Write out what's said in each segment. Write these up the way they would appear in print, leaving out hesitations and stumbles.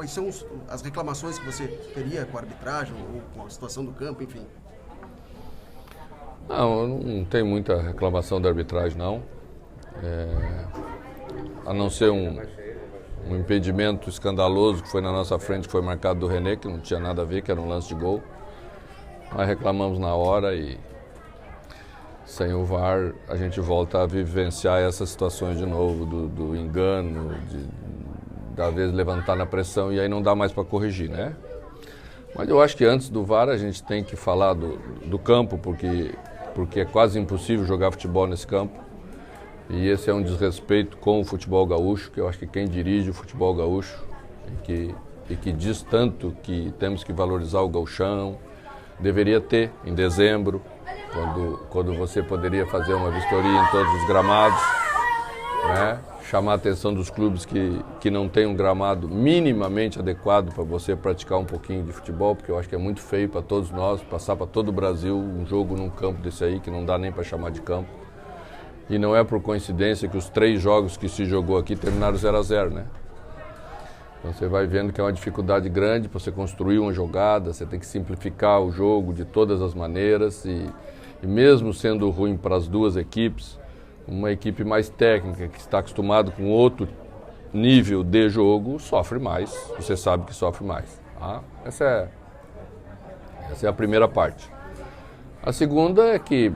quais são as reclamações que você teria com a arbitragem ou com a situação do campo, enfim? Não, eu não tenho muita reclamação da arbitragem, não. A não ser um impedimento escandaloso que foi na nossa frente, que foi marcado do René, que não tinha nada a ver, que era um lance de gol. Nós reclamamos na hora e sem o VAR a gente volta a vivenciar essas situações de novo, do engano, da vez levantar na pressão e aí não dá mais para corrigir, né? Mas eu acho que antes do VAR a gente tem que falar do campo, porque é quase impossível jogar futebol nesse campo. E esse é um desrespeito com o futebol gaúcho, que eu acho que quem dirige o futebol gaúcho e que diz tanto que temos que valorizar o gauchão, deveria ter em dezembro, quando você poderia fazer uma vistoria em todos os gramados, né? Chamar a atenção dos clubes que não têm um gramado minimamente adequado para você praticar um pouquinho de futebol, porque eu acho que é muito feio para todos nós, passar para todo o Brasil um jogo num campo desse aí, que não dá nem para chamar de campo. E não é por coincidência que os 3 jogos que se jogou aqui terminaram 0-0, né? Então você vai vendo que é uma dificuldade grande para você construir uma jogada, você tem que simplificar o jogo de todas as maneiras e mesmo sendo ruim para as duas equipes, uma equipe mais técnica, que está acostumada com outro nível de jogo, sofre mais, você sabe que sofre mais. Tá? Essa é a primeira parte. A segunda é que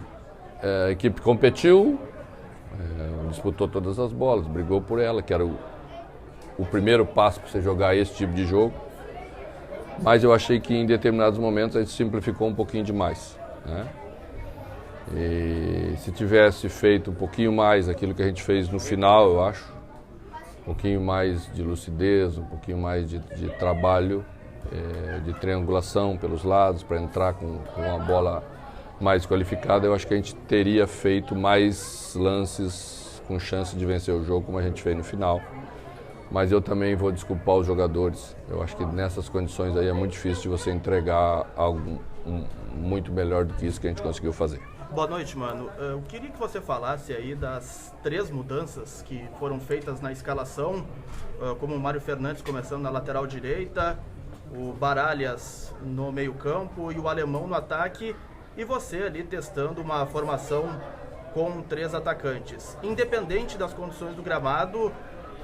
a equipe competiu, disputou todas as bolas, brigou por ela, que era o primeiro passo para você jogar esse tipo de jogo. Mas eu achei que em determinados momentos a gente simplificou um pouquinho demais, né? E se tivesse feito um pouquinho mais aquilo que a gente fez no final, eu acho, um pouquinho mais de lucidez, um pouquinho mais de trabalho, de triangulação pelos lados para entrar com uma bola mais qualificada, eu acho que a gente teria feito mais lances com chance de vencer o jogo, como a gente fez no final. Mas eu também vou desculpar os jogadores. Eu acho que nessas condições aí é muito difícil de você entregar algo muito melhor do que isso que a gente conseguiu fazer. Boa noite, mano. Eu queria que você falasse aí das 3 mudanças que foram feitas na escalação, como o Mário Fernandes começando na lateral direita, o Baralhas no meio-campo e o Alemão no ataque, e você ali testando uma formação com 3 atacantes. Independente das condições do gramado,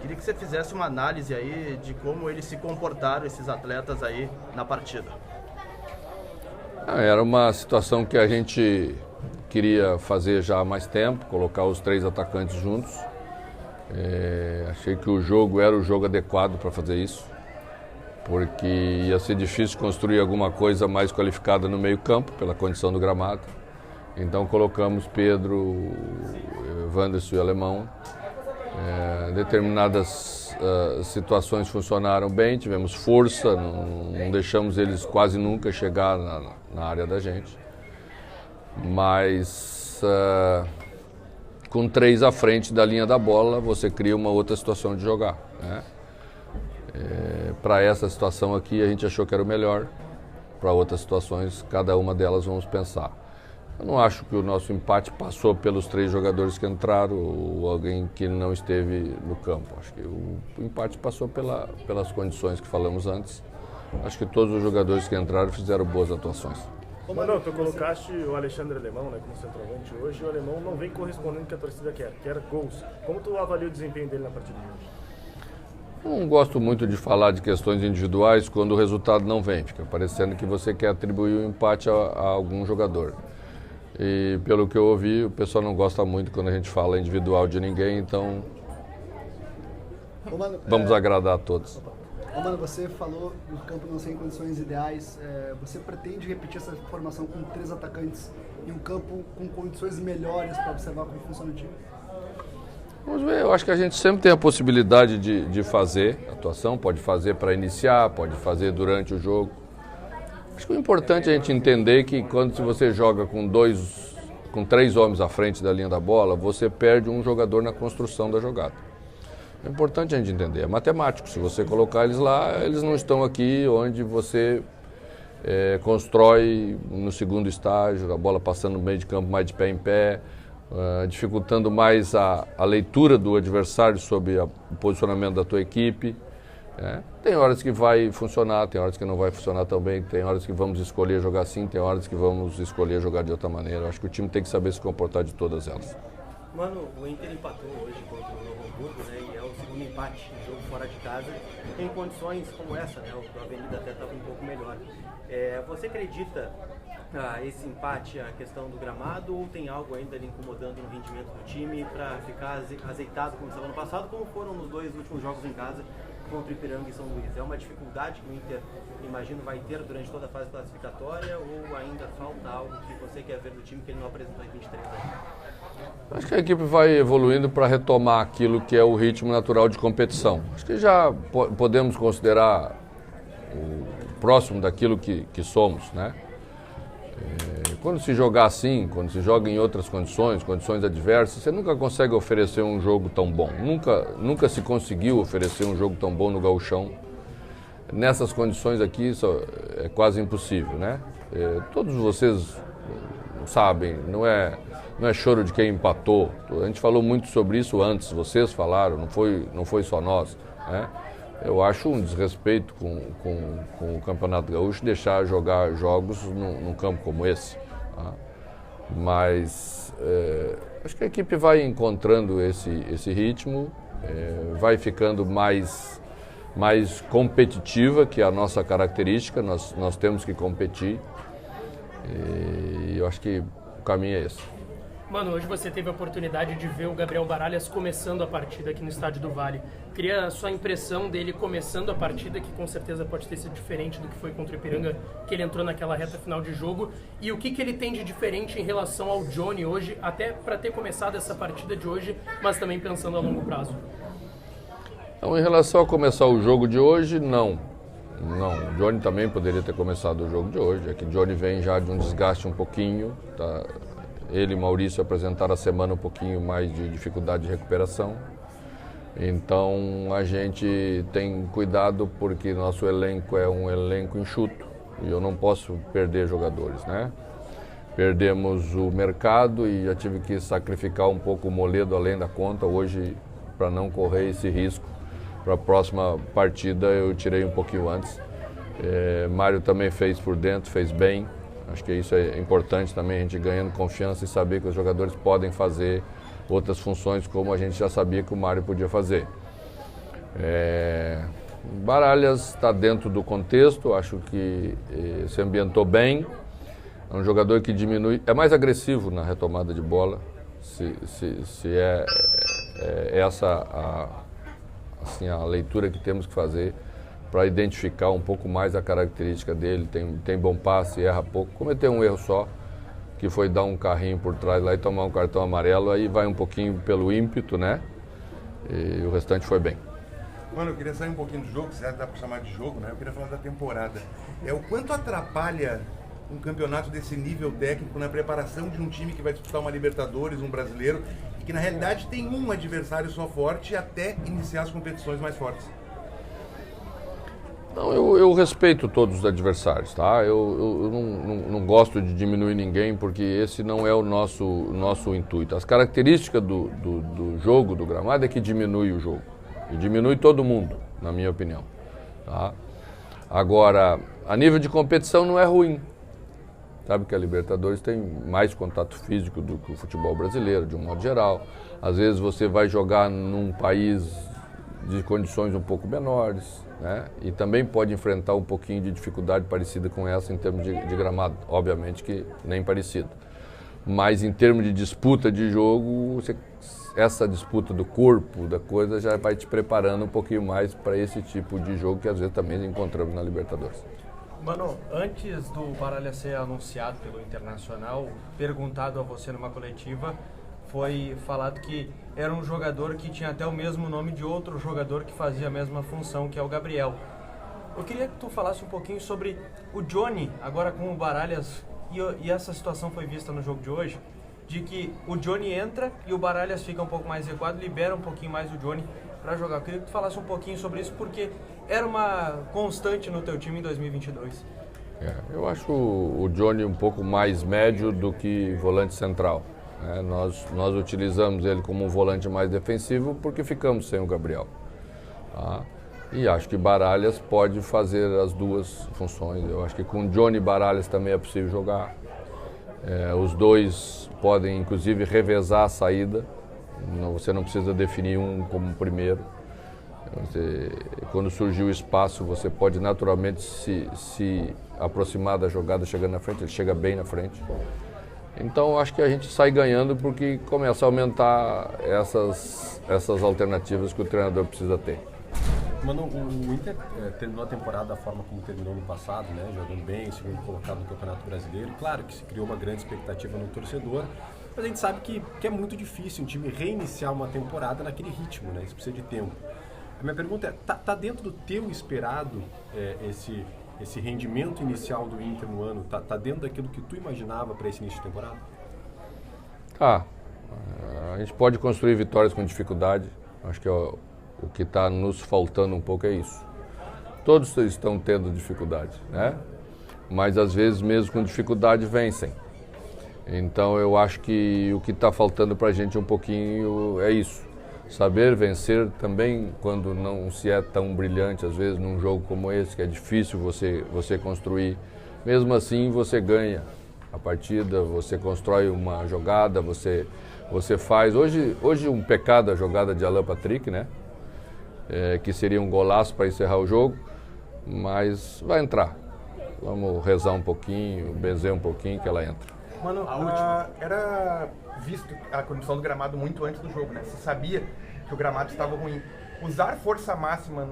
queria que você fizesse uma análise aí de como eles se comportaram, esses atletas aí, na partida. Era uma situação que a gente queria fazer já há mais tempo, colocar os 3 atacantes juntos. Achei que o jogo era o jogo adequado para fazer isso, porque ia ser difícil construir alguma coisa mais qualificada no meio-campo, pela condição do gramado. Então colocamos Pedro, Wanderson e Alemão. Determinadas situações funcionaram bem, tivemos força, não deixamos eles quase nunca chegar na área da gente. Mas com 3 à frente da linha da bola, você cria uma outra situação de jogar, né? Para essa situação aqui, a gente achou que era o melhor. Para outras situações, cada uma delas vamos pensar. Eu não acho que o nosso empate passou pelos 3 jogadores que entraram ou alguém que não esteve no campo. Acho que o empate passou pelas condições que falamos antes. Acho que todos os jogadores que entraram fizeram boas atuações. Mano, tu colocaste o Alexandre Alemão, né, como centroavante hoje, e o Alemão não vem correspondendo ao que a torcida quer, que era gols. Como tu avalia o desempenho dele na partida de hoje? Não gosto muito de falar de questões individuais quando o resultado não vem. Fica parecendo que você quer atribuir o empate a algum jogador. E pelo que eu ouvi, o pessoal não gosta muito quando a gente fala individual de ninguém, então vamos agradar a todos. Mano, você falou do campo não ser em condições ideais. Você pretende repetir essa formação com 3 atacantes em um campo com condições melhores para observar como funciona o time? Vamos ver, eu acho que a gente sempre tem a possibilidade de fazer atuação, pode fazer para iniciar, pode fazer durante o jogo. Acho que o importante é a gente entender que quando você joga com 3 homens à frente da linha da bola, você perde um jogador na construção da jogada. É importante a gente entender, é matemático. Se você colocar eles lá, eles não estão aqui onde você constrói no segundo estágio, a bola passando no meio de campo mais de pé em pé, dificultando mais a leitura do adversário sobre o posicionamento da tua equipe. Tem horas que vai funcionar, tem horas que não vai funcionar tão bem, tem horas que vamos escolher jogar assim, tem horas que vamos escolher jogar de outra maneira. Acho que o time tem que saber se comportar de todas elas. Mano, o Inter empatou hoje contra o Novo Hamburgo, né? E é o segundo empate em jogo fora de casa. Em condições como essa, né? O Avenida até estava um pouco melhor. Você acredita esse empate, a questão do gramado, ou tem algo ainda ali incomodando no rendimento do time para ficar azeitado como estava no passado, como foram nos 2 últimos jogos em casa contra o Ipiranga e São Luís? É uma dificuldade que o Inter, imagino, vai ter durante toda a fase classificatória, ou ainda falta algo que você quer ver do time que ele não apresentou em 23 anos? Acho que a equipe vai evoluindo para retomar aquilo que é o ritmo natural de competição. Acho que já podemos considerar o próximo daquilo que somos, né? Quando se jogar assim, quando se joga em outras condições adversas, você nunca consegue oferecer um jogo tão bom. Nunca se conseguiu oferecer um jogo tão bom no gauchão. Nessas condições aqui, isso é quase impossível, né? Todos vocês sabem, não é choro de quem empatou. A gente falou muito sobre isso antes, vocês falaram, não foi só nós, né? Eu acho um desrespeito com o Campeonato Gaúcho deixar jogar jogos num campo como esse. Tá? Mas acho que a equipe vai encontrando esse ritmo, vai ficando mais competitiva, que é a nossa característica, nós temos que competir. E eu acho que o caminho é esse. Mano, hoje você teve a oportunidade de ver o Gabriel Baralhas começando a partida aqui no Estádio do Vale. Queria a sua impressão dele começando a partida, que com certeza pode ter sido diferente do que foi contra o Ipiranga, que ele entrou naquela reta final de jogo. E o que ele tem de diferente em relação ao Johnny hoje, até para ter começado essa partida de hoje, mas também pensando a longo prazo? Então, em relação a começar o jogo de hoje, não. O Johnny também poderia ter começado o jogo de hoje. É que o Johnny vem já de um desgaste um pouquinho, tá? Ele e Maurício apresentaram a semana um pouquinho mais de dificuldade de recuperação. Então a gente tem cuidado porque nosso elenco é um elenco enxuto e eu não posso perder jogadores, né? Perdemos o mercado e já tive que sacrificar um pouco o Moledo além da conta hoje para não correr esse risco. Para a próxima partida eu tirei um pouquinho antes. Mário também fez por dentro, fez bem. Acho que isso é importante também, a gente ganhando confiança e saber que os jogadores podem fazer outras funções como a gente já sabia que o Mário podia fazer. Baralhas está dentro do contexto, acho que se ambientou bem. É um jogador que diminui, é mais agressivo na retomada de bola, se é essa a leitura que temos que fazer para identificar um pouco mais a característica dele. Tem bom passe, erra pouco. Cometeu um erro só, que foi dar um carrinho por trás lá e tomar um cartão amarelo, aí vai um pouquinho pelo ímpeto, né? E o restante foi bem. Mano, eu queria sair um pouquinho do jogo, se dá para chamar de jogo, né? Eu queria falar da temporada. O quanto atrapalha um campeonato desse nível técnico na preparação de um time que vai disputar uma Libertadores, um brasileiro, e que na realidade tem um adversário só forte até iniciar as competições mais fortes? Não, eu respeito todos os adversários, tá? Eu não gosto de diminuir ninguém, porque esse não é o nosso intuito. As características do jogo, do gramado, é que diminui o jogo. E diminui todo mundo, na minha opinião. Tá? Agora, a nível de competição não é ruim. Sabe que a Libertadores tem mais contato físico do que o futebol brasileiro, de um modo geral. Às vezes você vai jogar num país de condições um pouco menores, né? E também pode enfrentar um pouquinho de dificuldade parecida com essa em termos de gramado, obviamente que nem parecido. Mas em termos de disputa de jogo, essa disputa do corpo, da coisa, já vai te preparando um pouquinho mais para esse tipo de jogo que às vezes também encontramos na Libertadores. Mano, antes do Baralhas ser anunciado pelo Internacional, perguntado a você numa coletiva, foi falado que era um jogador que tinha até o mesmo nome de outro jogador que fazia a mesma função, que é o Gabriel. Eu queria que tu falasse um pouquinho sobre o Johnny, agora com o Baralhas, e essa situação foi vista no jogo de hoje, de que o Johnny entra e o Baralhas fica um pouco mais recuado, libera um pouquinho mais o Johnny para jogar. Eu queria que tu falasse um pouquinho sobre isso, porque era uma constante no teu time em 2022. Eu acho o Johnny um pouco mais médio do que volante central. Nós utilizamos ele como um volante mais defensivo porque ficamos sem o Gabriel. Tá? E acho que Baralhas pode fazer as duas funções. Eu acho que com Johnny Baralhas também é possível jogar. Os dois podem, inclusive, revezar a saída. Você não precisa definir um como primeiro. Quando surgir o espaço, você pode naturalmente se aproximar da jogada chegando na frente. Ele chega bem na frente. Então, acho que a gente sai ganhando porque começa a aumentar essas alternativas que o treinador precisa ter. Mano, o Inter terminou a temporada da forma como terminou no passado, né? Jogando bem, segundo colocado no Campeonato Brasileiro. Claro que se criou uma grande expectativa no torcedor, mas a gente sabe que é muito difícil um time reiniciar uma temporada naquele ritmo, né? Isso precisa de tempo. A minha pergunta é, tá dentro do teu esperado esse rendimento inicial do Inter no ano? Tá dentro daquilo que tu imaginava para esse início de temporada? A gente pode construir vitórias com dificuldade. Acho que o que está nos faltando um pouco é isso. Todos estão tendo dificuldade, né? Mas às vezes mesmo com dificuldade vencem. Então eu acho que o que está faltando para a gente um pouquinho é isso. Saber vencer também quando não se é tão brilhante, às vezes num jogo como esse, que é difícil você construir. Mesmo assim você ganha a partida, você constrói uma jogada, você faz. Hoje um pecado a jogada de Alan Patrick, né? Que seria um golaço para encerrar o jogo, mas vai entrar. Vamos rezar um pouquinho, benzer um pouquinho que ela entra. Mano, era visto a condição do gramado muito antes do jogo, né? Você sabia que o gramado estava ruim. Usar força máxima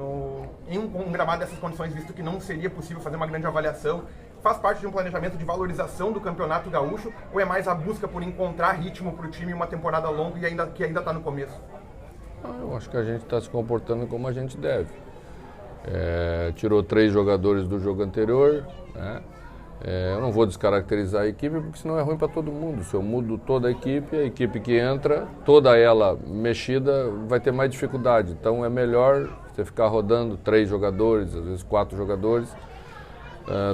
em um gramado dessas condições, visto que não seria possível fazer uma grande avaliação, faz parte de um planejamento de valorização do Campeonato Gaúcho ou é mais a busca por encontrar ritmo para o time em uma temporada longa e que ainda está no começo? Eu acho que a gente está se comportando como a gente deve. Tirou 3 jogadores do jogo anterior, né? Eu não vou descaracterizar a equipe porque senão é ruim para todo mundo. Se eu mudo toda a equipe que entra, toda ela mexida, vai ter mais dificuldade. Então é melhor você ficar rodando 3 jogadores, às vezes 4 jogadores.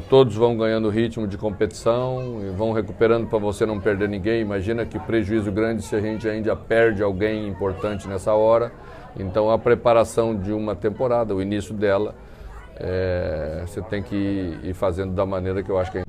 Todos vão ganhando ritmo de competição e vão recuperando para você não perder ninguém. Imagina que prejuízo grande se a gente ainda perde alguém importante nessa hora. Então a preparação de uma temporada, o início dela, você tem que ir fazendo da maneira que eu acho que